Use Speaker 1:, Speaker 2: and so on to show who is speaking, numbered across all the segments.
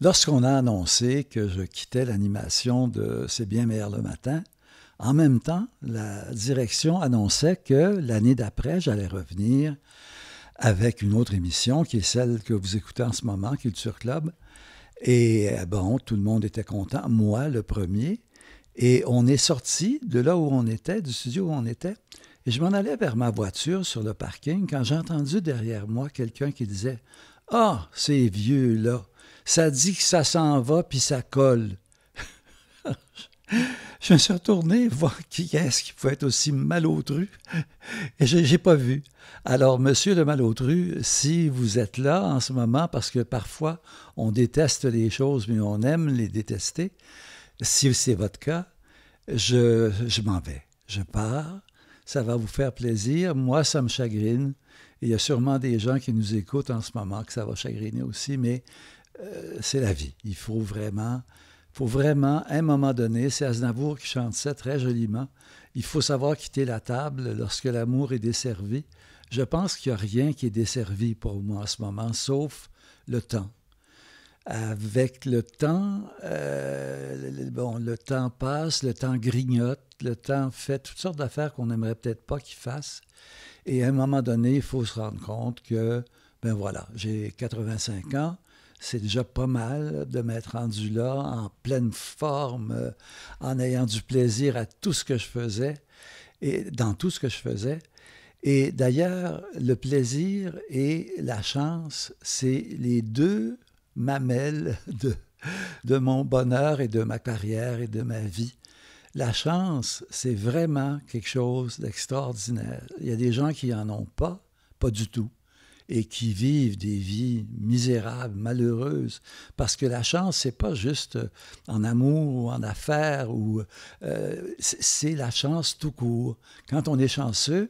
Speaker 1: Lorsqu'on a annoncé que je quittais l'animation de C'est bien meilleur le matin, en même temps, la direction annonçait que l'année d'après, j'allais revenir avec une autre émission qui est celle que vous écoutez en ce moment, Culture Club. Et bon, tout le monde était content, moi le premier. Et on est sorti de là où on était, du studio où on était. Et je m'en allais vers ma voiture sur le parking quand j'ai entendu derrière moi quelqu'un qui disait « Ah, ces vieux-là, ça dit que ça s'en va puis ça colle. » Je me suis retourné voir qui est-ce qui pouvait être aussi malotru et je n'ai pas vu. Alors, monsieur le malotru, si vous êtes là en ce moment, parce que parfois on déteste les choses, mais on aime les détester, si c'est votre cas, je m'en vais. Je pars. Ça va vous faire plaisir. Moi, ça me chagrine. Et il y a sûrement des gens qui nous écoutent en ce moment que ça va chagriner aussi, mais c'est la vie. Il faut vraiment, à un moment donné, c'est Aznavour qui chante ça très joliment, il faut savoir quitter la table lorsque l'amour est desservi. Je pense qu'il n'y a rien qui est desservi pour moi en ce moment, sauf le temps. Avec le temps, le temps passe, le temps grignote, le temps fait toutes sortes d'affaires qu'on n'aimerait peut-être pas qu'il fasse. Et à un moment donné, il faut se rendre compte que, ben voilà, j'ai 85 ans, c'est déjà pas mal de m'être rendu là en pleine forme, en ayant du plaisir à tout ce que je faisais, et dans tout ce que je faisais. Et d'ailleurs, le plaisir et la chance, c'est les deux mamelles de mon bonheur et de ma carrière et de ma vie. La chance, c'est vraiment quelque chose d'extraordinaire. Il y a des gens qui n'en ont pas du tout, et qui vivent des vies misérables, malheureuses, parce que la chance, c'est pas juste en amour ou en affaires, c'est la chance tout court. Quand on est chanceux,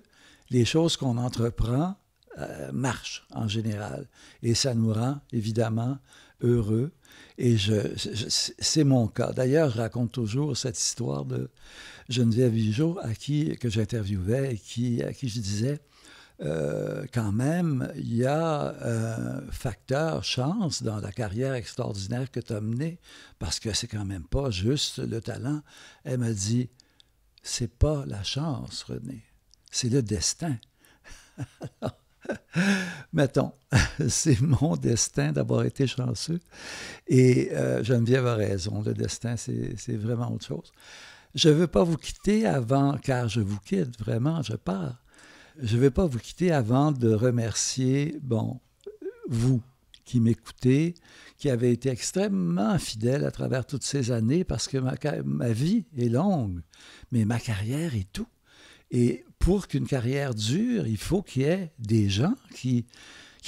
Speaker 1: les choses qu'on entreprend marchent en général, et ça nous rend évidemment heureux. Et c'est mon cas. D'ailleurs, je raconte toujours cette histoire de Geneviève Vigeot que j'interviewais et à qui je disais quand même, il y a un facteur chance dans la carrière extraordinaire que tu as menée, parce que c'est quand même pas juste le talent. Elle m'a dit, c'est pas la chance, René, c'est le destin. Mettons, c'est mon destin d'avoir été chanceux. Et Geneviève a raison, le destin, c'est vraiment autre chose. Je ne veux pas vous quitter avant, car je vous quitte, vraiment, je pars. Je ne vais pas vous quitter avant de remercier, vous qui m'écoutez, qui avez été extrêmement fidèle à travers toutes ces années, parce que ma vie est longue, mais ma carrière est tout. Et pour qu'une carrière dure, il faut qu'il y ait des gens qui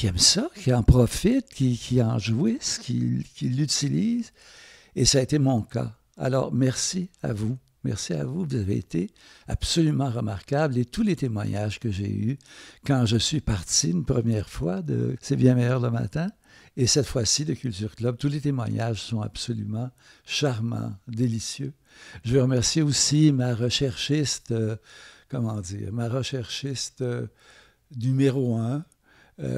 Speaker 1: aiment ça, qui en profitent, qui en jouissent, qui l'utilisent. Et ça a été mon cas. Alors, merci à vous. Merci à vous, vous avez été absolument remarquable et tous les témoignages que j'ai eus quand je suis parti une première fois de C'est bien meilleur le matin et cette fois-ci de Culture Club, tous les témoignages sont absolument charmants, délicieux. Je veux remercier aussi ma recherchiste, numéro 1,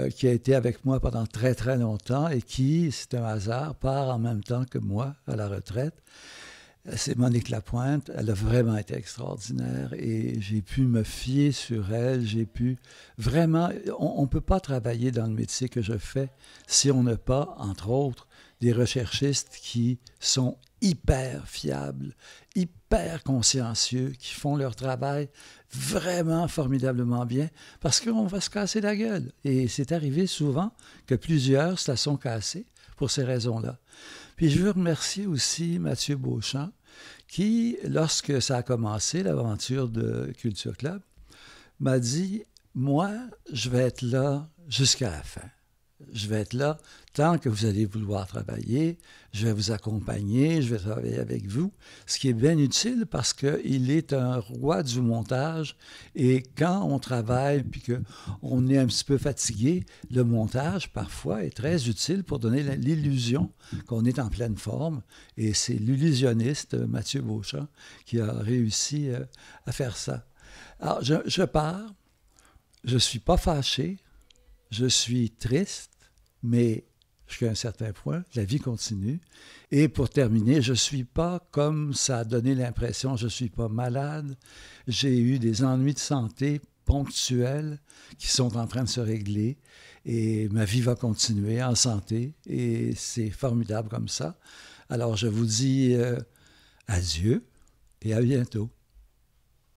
Speaker 1: qui a été avec moi pendant très très longtemps et qui, c'est un hasard, part en même temps que moi à la retraite. C'est Monique Lapointe, elle a vraiment été extraordinaire et j'ai pu me fier sur elle, j'ai pu vraiment, on ne peut pas travailler dans le métier que je fais si on n'a pas, entre autres, des recherchistes qui sont hyper fiables, hyper consciencieux, qui font leur travail vraiment formidablement bien parce qu'on va se casser la gueule. Et c'est arrivé souvent que plusieurs se la sont cassés pour ces raisons-là. Puis je veux remercier aussi Mathieu Beauchamp, qui, lorsque ça a commencé, l'aventure de Culture Club, m'a dit, moi, je vais être là jusqu'à la fin. Je vais être là tant que vous allez vouloir travailler, je vais vous accompagner, je vais travailler avec vous, ce qui est bien utile parce qu'il est un roi du montage et quand on travaille puis qu'on est un petit peu fatigué, le montage parfois est très utile pour donner l'illusion qu'on est en pleine forme et c'est l'illusionniste Mathieu Beauchamp qui a réussi à faire ça. Alors, je pars, je ne suis pas fâché, je suis triste, mais jusqu'à un certain point. La vie continue. Et pour terminer, je ne suis pas, comme ça a donné l'impression, je ne suis pas malade. J'ai eu des ennuis de santé ponctuels qui sont en train de se régler. Et ma vie va continuer en santé. Et c'est formidable comme ça. Alors, je vous dis adieu et à bientôt.